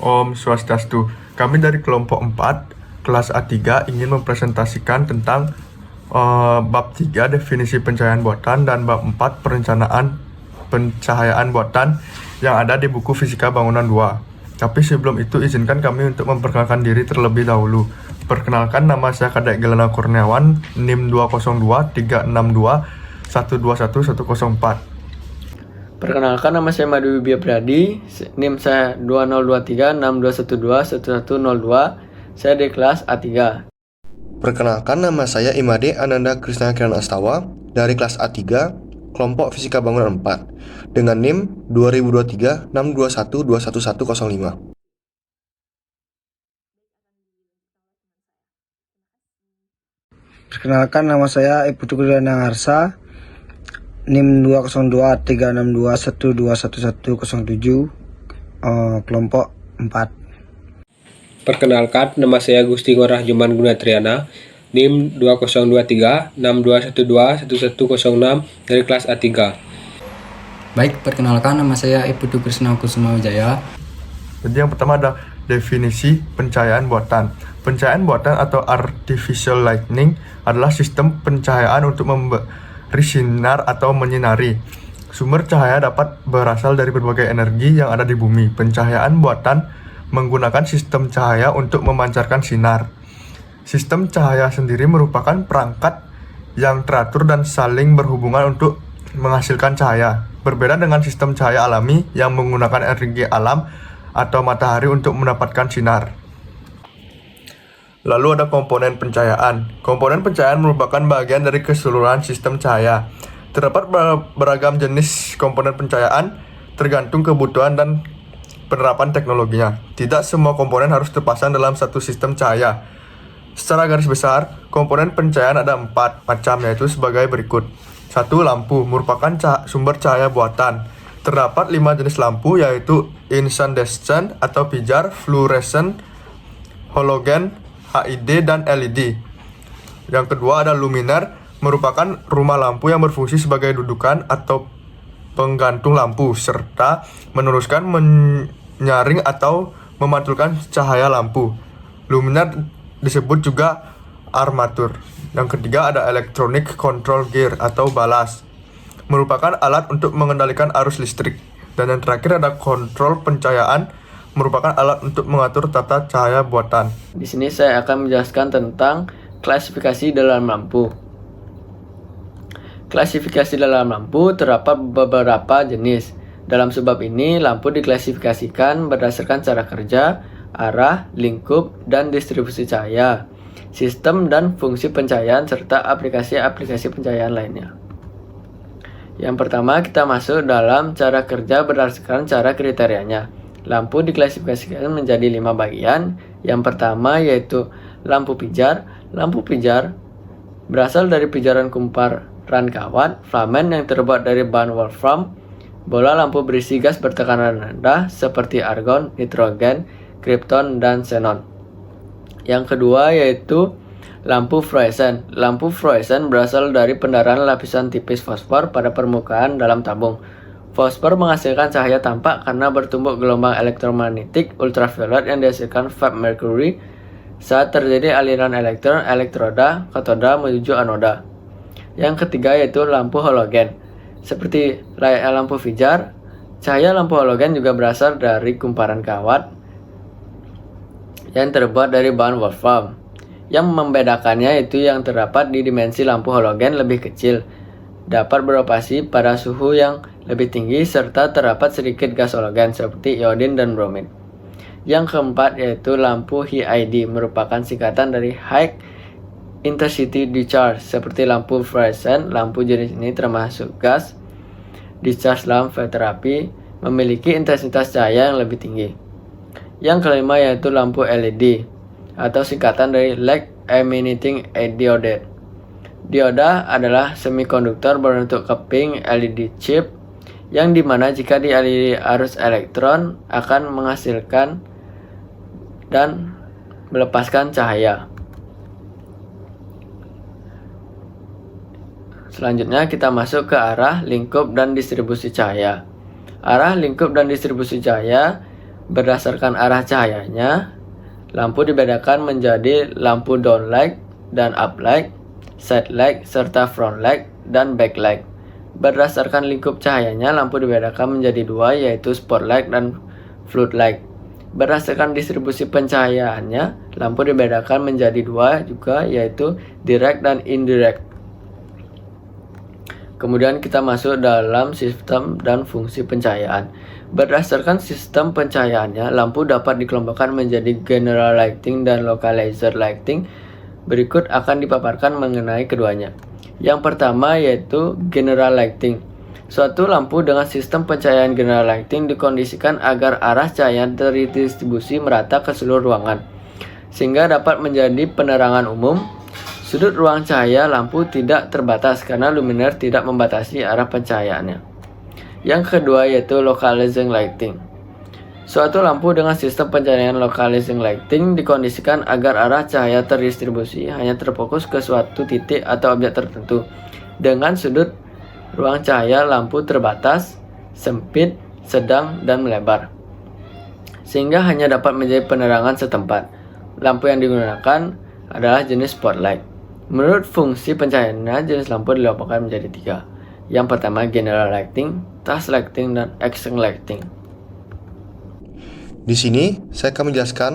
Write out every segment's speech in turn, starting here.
Om Swastiastu. Kami dari kelompok 4, kelas A3 ingin mempresentasikan tentang bab 3 definisi pencahayaan buatan dan bab 4 perencanaan pencahayaan buatan yang ada di buku Fisika Bangunan 2. Tapi sebelum itu izinkan kami untuk memperkenalkan diri terlebih dahulu. Perkenalkan, nama saya Kadek Gelana Kurniawan, NIM 202 362 121104. Perkenalkan, nama saya Madu Wibia Pradi, NIM saya 2023 6212 1102, saya di kelas A3. Perkenalkan, nama saya Imade Ananda Krisna Kiran Astawa dari kelas A3, kelompok Fisika Bangunan 4, dengan NIM 2023 621 21105. Perkenalkan, nama saya Iputu Gudana Harsa, NIM 202 362 121107, kelompok 4. Perkenalkan, nama saya Gusti Ngorah Juman Gunatriana, NIM 2023 6212 1106 dari kelas A3. Baik, perkenalkan, nama saya Iputu Krisna Kusuma Wijaya. Jadi yang pertama ada definisi pencahayaan buatan. Pencahayaan buatan atau artificial lighting adalah sistem pencahayaan untuk memberi sinar atau menyinari. Sumber cahaya dapat berasal dari berbagai energi yang ada di bumi. Pencahayaan buatan menggunakan sistem cahaya untuk memancarkan sinar. Sistem cahaya sendiri merupakan perangkat yang teratur dan saling berhubungan untuk menghasilkan cahaya. Berbeda dengan sistem cahaya alami yang menggunakan energi alam atau matahari untuk mendapatkan sinar. Lalu ada komponen pencahayaan. Komponen pencahayaan merupakan bagian dari keseluruhan sistem cahaya. Terdapat beragam jenis komponen pencahayaan tergantung kebutuhan dan penerapan teknologinya. Tidak semua komponen harus terpasang dalam satu sistem cahaya. Secara garis besar, komponen pencahayaan ada 4 macam, yaitu sebagai berikut. 1. Lampu merupakan sumber cahaya buatan. Terdapat 5 jenis lampu, yaitu incandescent atau pijar, fluorescent, halogen, HID, dan LED. Yang kedua ada luminaire, merupakan rumah lampu yang berfungsi sebagai dudukan atau penggantung lampu, serta meneruskan menyaring atau memantulkan cahaya lampu. Luminaire disebut juga armatur. Yang ketiga ada electronic control gear atau balas, merupakan alat untuk mengendalikan arus listrik. Dan yang terakhir ada kontrol pencahayaan, merupakan alat untuk mengatur tata cahaya buatan. Di sini saya akan menjelaskan tentang klasifikasi dalam lampu. Klasifikasi dalam lampu terdapat beberapa jenis. Dalam sebab ini, lampu diklasifikasikan berdasarkan cara kerja, arah, lingkup, dan distribusi cahaya, sistem dan fungsi pencahayaan, serta aplikasi-aplikasi pencahayaan lainnya. Yang pertama, kita masuk dalam cara kerja berdasarkan cara kriterianya. Lampu diklasifikasikan menjadi 5 bagian. Yang pertama yaitu lampu pijar. Lampu pijar berasal dari pijaran kumparan kawat, filamen yang terbuat dari bahan wolfram, bola lampu berisi gas bertekanan rendah seperti argon, nitrogen, krypton, dan xenon. Yang kedua yaitu lampu fluoresen. Lampu fluoresen berasal dari pendarahan lapisan tipis fosfor pada permukaan dalam tabung. Fosfor menghasilkan cahaya tampak karena bertumbuk gelombang elektromagnetik ultraviolet yang dihasilkan vape merkuri saat terjadi aliran elektron elektroda katoda menuju anoda. Yang ketiga yaitu lampu halogen. Seperti layaknya lampu pijar, cahaya lampu halogen juga berasal dari kumparan kawat yang terbuat dari bahan wolfram. Yang membedakannya itu yang terdapat di dimensi lampu halogen lebih kecil, dapat beroperasi pada suhu yang lebih tinggi, serta terdapat sedikit gas halogen seperti iodin dan bromin. Yang keempat yaitu lampu HID, merupakan singkatan dari High Intensity Discharge. Seperti lampu fluoresen, lampu jenis ini termasuk gas discharge dalam flare terapi, memiliki intensitas cahaya yang lebih tinggi. Yang kelima yaitu lampu LED, atau singkatan dari Light Emitting Diode. Dioda adalah semikonduktor berbentuk keping LED chip, yang dimana jika dialiri arus elektron akan menghasilkan dan melepaskan cahaya. Selanjutnya kita masuk ke arah, lingkup, dan distribusi cahaya. Arah, lingkup, dan distribusi cahaya Berdasarkan arah cahayanya, lampu dibedakan menjadi lampu downlight dan uplight, side light, serta front light dan backlight. Berdasarkan lingkup cahayanya, lampu dibedakan menjadi dua, yaitu spotlight dan floodlight. Berdasarkan distribusi pencahayaannya, lampu dibedakan menjadi dua juga, yaitu direct dan indirect. Kemudian kita masuk dalam sistem dan fungsi pencahayaan. Berdasarkan sistem pencahayaannya, lampu dapat dikelompokkan menjadi general lighting dan localizer lighting. Berikut akan dipaparkan mengenai keduanya. Yang pertama yaitu general lighting. Suatu lampu dengan sistem pencahayaan general lighting dikondisikan agar arah cahaya terdistribusi merata ke seluruh ruangan, sehingga dapat menjadi penerangan umum. Sudut ruang cahaya lampu tidak terbatas karena luminaire tidak membatasi arah pencahayaannya. Yang kedua yaitu localizing lighting. Suatu lampu dengan sistem pencahayaan localizing lighting dikondisikan agar arah cahaya terdistribusi hanya terfokus ke suatu titik atau objek tertentu, dengan sudut ruang cahaya lampu terbatas, sempit, sedang, dan melebar, sehingga hanya dapat menjadi penerangan setempat. Lampu yang digunakan adalah jenis spotlight. Menurut fungsi pencahayaannya, jenis lampu dikelompokkan menjadi tiga. Yang pertama general lighting, task lighting, dan action lighting. Di sini saya akan menjelaskan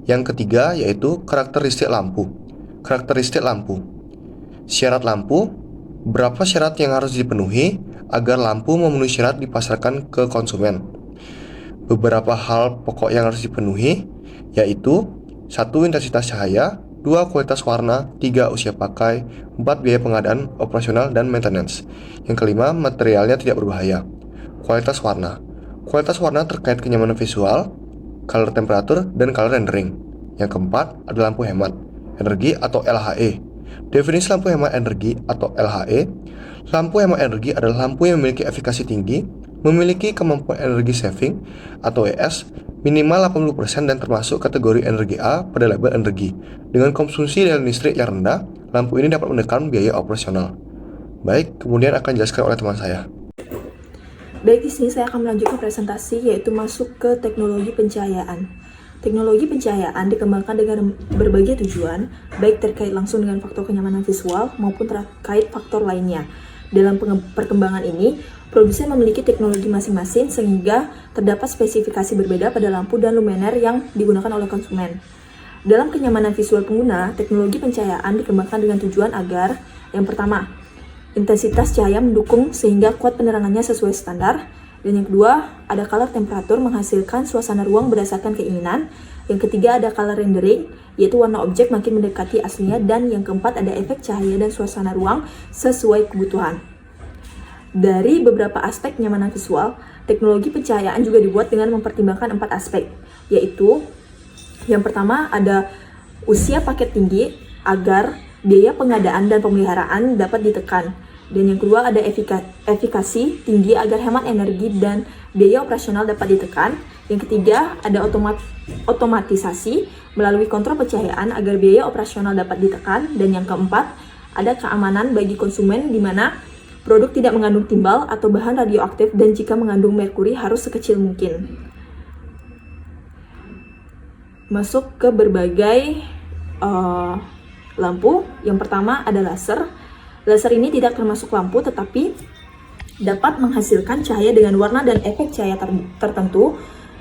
yang ketiga, yaitu karakteristik lampu. Karakteristik lampu. Syarat lampu. Berapa syarat yang harus dipenuhi agar lampu memenuhi syarat dipasarkan ke konsumen? Beberapa hal pokok yang harus dipenuhi yaitu 1. Intensitas cahaya, 2. Kualitas warna, 3. Usia pakai, 4. Biaya pengadaan, operasional, dan maintenance. Yang kelima, materialnya tidak berbahaya. Kualitas warna. Kualitas warna terkait kenyamanan visual, color temperature, dan color rendering. Yang keempat adalah lampu hemat energi atau LHE. Definisi lampu hemat energi atau LHE. Lampu hemat energi adalah lampu yang memiliki efikasi tinggi, memiliki kemampuan energi saving atau ES minimal 80% dan termasuk kategori energi A pada label energi. Dengan konsumsi daya listrik yang rendah, lampu ini dapat menekan biaya operasional. Baik, kemudian akan dijelaskan oleh teman saya. Baik, di sini saya akan melanjutkan presentasi yaitu masuk ke teknologi pencahayaan. Teknologi pencahayaan dikembangkan dengan berbagai tujuan, baik terkait langsung dengan faktor kenyamanan visual maupun terkait faktor lainnya. Dalam perkembangan ini, produsen memiliki teknologi masing-masing sehingga terdapat spesifikasi berbeda pada lampu dan luminaire yang digunakan oleh konsumen. Dalam kenyamanan visual pengguna, teknologi pencahayaan dikembangkan dengan tujuan agar yang pertama, intensitas cahaya mendukung sehingga kuat penerangannya sesuai standar. Dan yang kedua, ada color temperatur menghasilkan suasana ruang berdasarkan keinginan. Yang ketiga, ada color rendering, yaitu warna objek makin mendekati aslinya. Dan yang keempat, ada efek cahaya dan suasana ruang sesuai kebutuhan. Dari beberapa aspek kenyamanan visual, teknologi pencahayaan juga dibuat dengan mempertimbangkan 4 aspek, yaitu yang pertama ada usia paket tinggi agar biaya pengadaan dan pemeliharaan dapat ditekan. Dan yang kedua ada efikasi tinggi agar hemat energi dan biaya operasional dapat ditekan. Yang ketiga ada otomatisasi melalui kontrol pencahayaan agar biaya operasional dapat ditekan. Dan yang keempat ada keamanan bagi konsumen di mana produk tidak mengandung timbal atau bahan radioaktif dan jika mengandung merkuri harus sekecil mungkin. Masuk ke berbagai lampu. Yang pertama ada laser. Laser ini tidak termasuk lampu tetapi dapat menghasilkan cahaya dengan warna dan efek cahaya tertentu.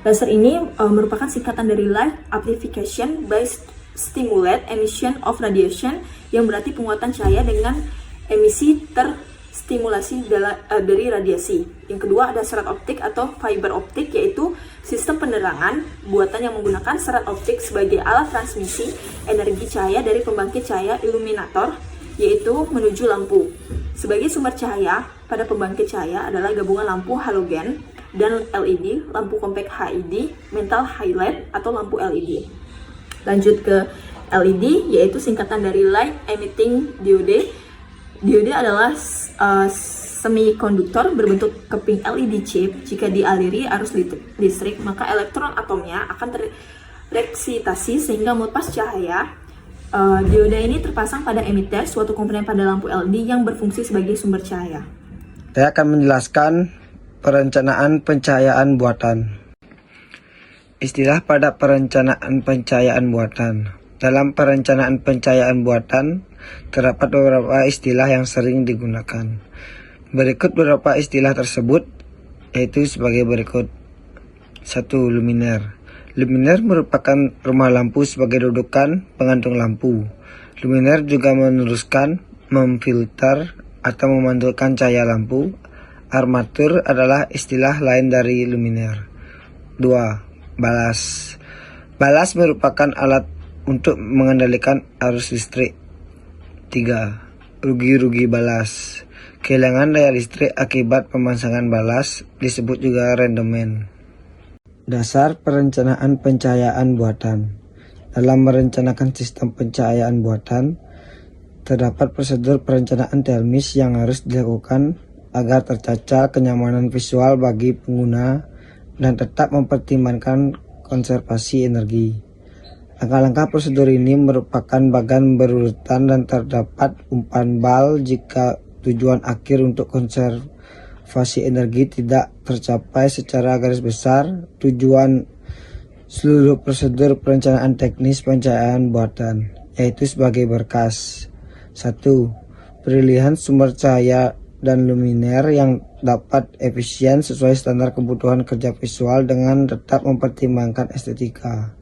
Laser ini merupakan singkatan dari Light Amplification by Stimulate Emission of Radiation, yang berarti penguatan cahaya dengan emisi terstimulasi dari radiasi. Yang kedua ada serat optik atau fiber optik, yaitu sistem penerangan buatan yang menggunakan serat optik sebagai alat transmisi energi cahaya dari pembangkit cahaya iluminator, yaitu menuju lampu. Sebagai sumber cahaya pada pembangkit cahaya adalah gabungan lampu halogen dan LED, lampu compact HID, mental highlight atau lampu LED. Lanjut ke LED, yaitu singkatan dari Light Emitting Diode. Diode adalah semikonduktor berbentuk keping LED chip. Jika dialiri arus listrik, maka elektron atomnya akan tereksitasi sehingga melepas cahaya. Dioda ini terpasang pada emitter, suatu komponen pada lampu LED yang berfungsi sebagai sumber cahaya. Saya akan menjelaskan perencanaan pencahayaan buatan. Istilah pada perencanaan pencahayaan buatan. Dalam perencanaan pencahayaan buatan, terdapat beberapa istilah yang sering digunakan. Berikut beberapa istilah tersebut, yaitu sebagai berikut. 1. Luminer. Luminer merupakan rumah lampu sebagai dudukan penggantung lampu. Luminer juga meneruskan, memfilter, atau memantulkan cahaya lampu. Armatur adalah istilah lain dari luminer. 2. Balas. Balas merupakan alat untuk mengendalikan arus listrik. 3. Rugi-rugi balas. Kehilangan daya listrik akibat pemasangan balas disebut juga rendemen. Dasar perencanaan pencahayaan buatan. Dalam merencanakan sistem pencahayaan buatan, terdapat prosedur perencanaan teknis yang harus dilakukan agar tercaca kenyamanan visual bagi pengguna dan tetap mempertimbangkan konservasi energi. Langkah-langkah prosedur ini merupakan bagan berurutan dan terdapat umpan bal jika tujuan akhir untuk konservasi energi tidak tercapai secara garis besar. Tujuan seluruh prosedur perencanaan teknis pencahayaan buatan, yaitu sebagai berkas. 1. Pilihan sumber cahaya dan luminer yang dapat efisien sesuai standar kebutuhan kerja visual dengan tetap mempertimbangkan estetika.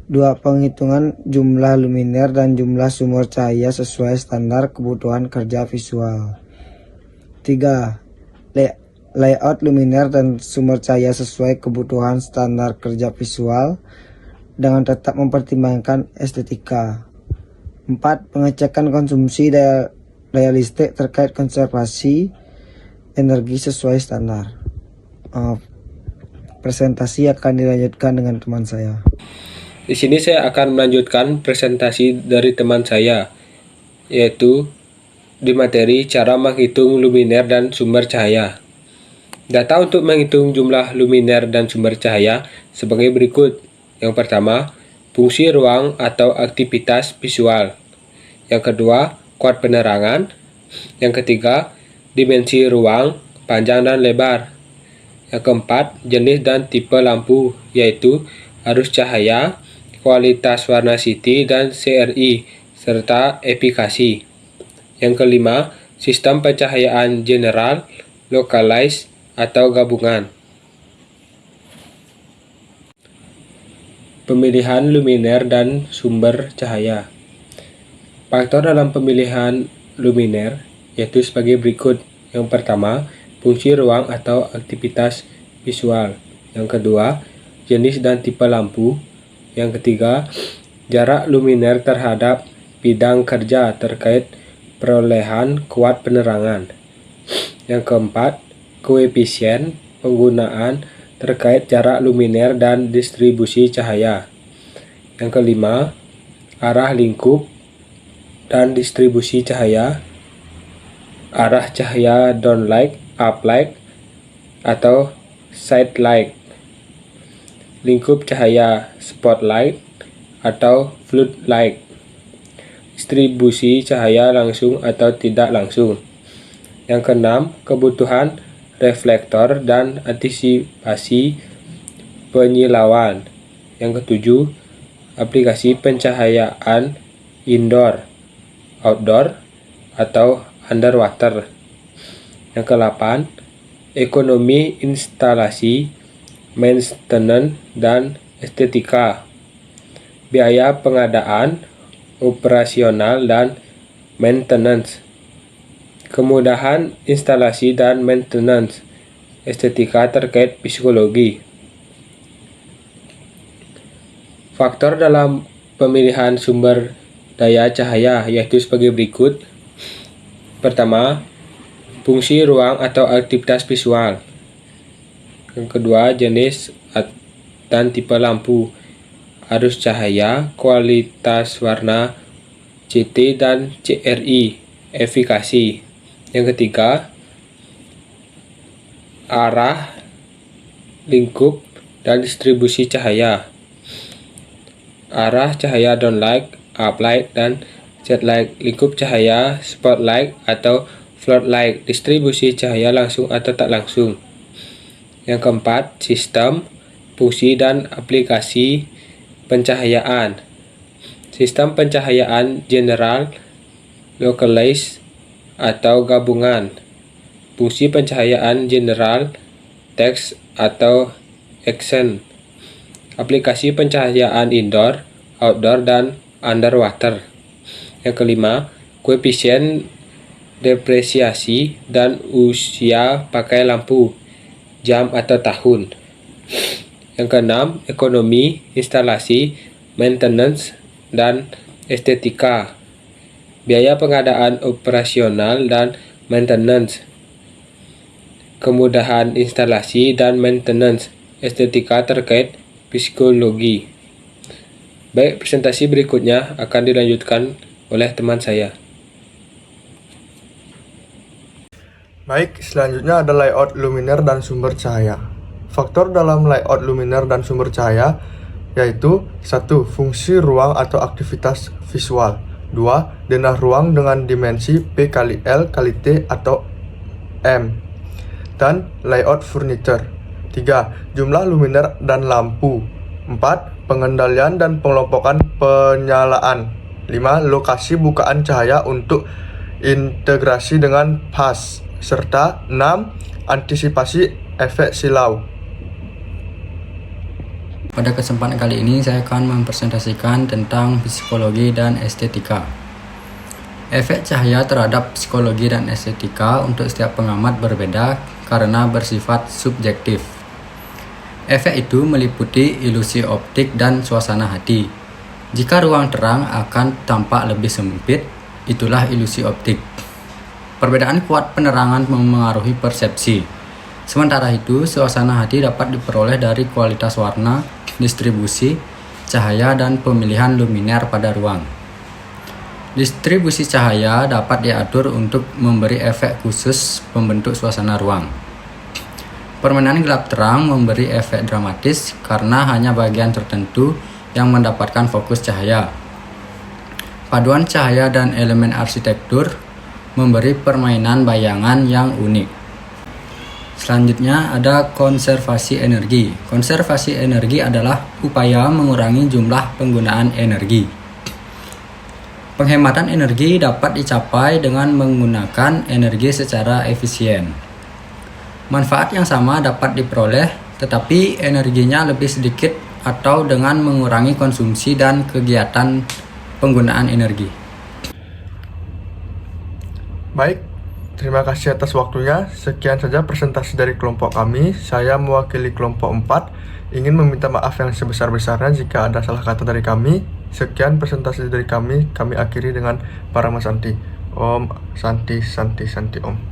2. Penghitungan jumlah luminer dan jumlah sumber cahaya sesuai standar kebutuhan kerja visual. 3. Layout luminer dan sumber cahaya sesuai kebutuhan standar kerja visual dengan tetap mempertimbangkan estetika. 4. Pengecekan konsumsi daya listrik terkait konservasi energi sesuai standar. Presentasi akan dilanjutkan dengan teman saya. Di sini saya akan melanjutkan presentasi dari teman saya, yaitu di materi cara menghitung luminer dan sumber cahaya. Data untuk menghitung jumlah luminer dan sumber cahaya sebagai berikut. Yang pertama, fungsi ruang atau aktivitas visual. Yang kedua, kuat penerangan. Yang ketiga, dimensi ruang, panjang dan lebar. Yang keempat, jenis dan tipe lampu, yaitu arus cahaya, kualitas warna CT dan CRI, serta efikasi. Yang kelima, sistem pencahayaan general, localized, atau gabungan. Pemilihan luminer dan sumber cahaya. Faktor dalam pemilihan luminer yaitu sebagai berikut. Yang pertama, fungsi ruang atau aktivitas visual. Yang kedua, jenis dan tipe lampu. Yang ketiga, jarak luminer terhadap bidang kerja terkait perolehan kuat penerangan. Yang keempat, koefisien penggunaan terkait jarak luminer dan distribusi cahaya. Yang kelima, arah lingkup dan distribusi cahaya, arah cahaya downlight, uplight, atau sidelight, lingkup cahaya spotlight atau floodlight, distribusi cahaya langsung atau tidak langsung. Yang keenam, kebutuhan reflektor dan antisipasi penyilauan. Yang ketujuh, aplikasi pencahayaan indoor, outdoor, atau underwater. Yang ke-8, ekonomi instalasi, maintenance, dan estetika, biaya pengadaan, operasional, dan maintenance, kemudahan instalasi dan maintenance, estetika terkait psikologi. Faktor dalam pemilihan sumber daya cahaya yaitu sebagai berikut. Pertama, fungsi ruang atau aktivitas visual. Yang kedua, jenis dan tipe lampu, arus cahaya, kualitas warna CT dan CRI, efikasi. Yang ketiga, arah, lingkup, dan distribusi cahaya, arah cahaya downlight, uplight, dan sidelight, lingkup cahaya spotlight atau floodlight, distribusi cahaya langsung atau tak langsung. Yang keempat, sistem fungsi dan aplikasi pencahayaan. Sistem pencahayaan general, localized, atau gabungan. Fungsi pencahayaan general, text atau action. Aplikasi pencahayaan indoor, outdoor, dan underwater. Yang kelima, koefisien depresiasi dan usia pakai lampu, jam atau tahun. Yang keenam, ekonomi, instalasi, maintenance, dan estetika. Biaya pengadaan operasional dan maintenance. Kemudahan instalasi dan maintenance. Estetika terkait psikologi. Baik, presentasi berikutnya akan dilanjutkan oleh teman saya. Baik, selanjutnya ada layout luminer dan sumber cahaya. Faktor dalam layout luminer dan sumber cahaya yaitu 1. Fungsi ruang atau aktivitas visual. 2. Denah ruang dengan dimensi P kali L kali T atau M. Dan layout furniture. 3. Jumlah luminer dan lampu. 4. Pengendalian dan pengelompokan penyalaan. 5. Lokasi bukaan cahaya untuk integrasi dengan pas. Serta 6. Antisipasi efek silau. Pada kesempatan kali ini saya akan mempresentasikan tentang psikologi dan estetika. Efek cahaya terhadap psikologi dan estetika untuk setiap pengamat berbeda karena bersifat subjektif. Efek itu meliputi ilusi optik dan suasana hati. Jika ruang terang akan tampak lebih sempit, itulah ilusi optik. Perbedaan kuat penerangan memengaruhi persepsi. Sementara itu, suasana hati dapat diperoleh dari kualitas warna, distribusi, cahaya, dan pemilihan luminer pada ruang. Distribusi cahaya dapat diatur untuk memberi efek khusus pembentuk suasana ruang. Permainan gelap terang memberi efek dramatis karena hanya bagian tertentu yang mendapatkan fokus cahaya. Paduan cahaya dan elemen arsitektur memberi permainan bayangan yang unik. Selanjutnya ada konservasi energi. Konservasi energi adalah upaya mengurangi jumlah penggunaan energi. Penghematan energi dapat dicapai dengan menggunakan energi secara efisien. Manfaat yang sama dapat diperoleh, tetapi energinya lebih sedikit atau dengan mengurangi konsumsi dan kegiatan penggunaan energi. Baik, terima kasih atas waktunya. Sekian saja presentasi dari kelompok kami. Saya mewakili kelompok 4. Ingin meminta maaf yang sebesar-besarnya jika ada salah kata dari kami. Sekian presentasi dari kami. Kami akhiri dengan Paramasanti. Om Santi Santi Santi Om.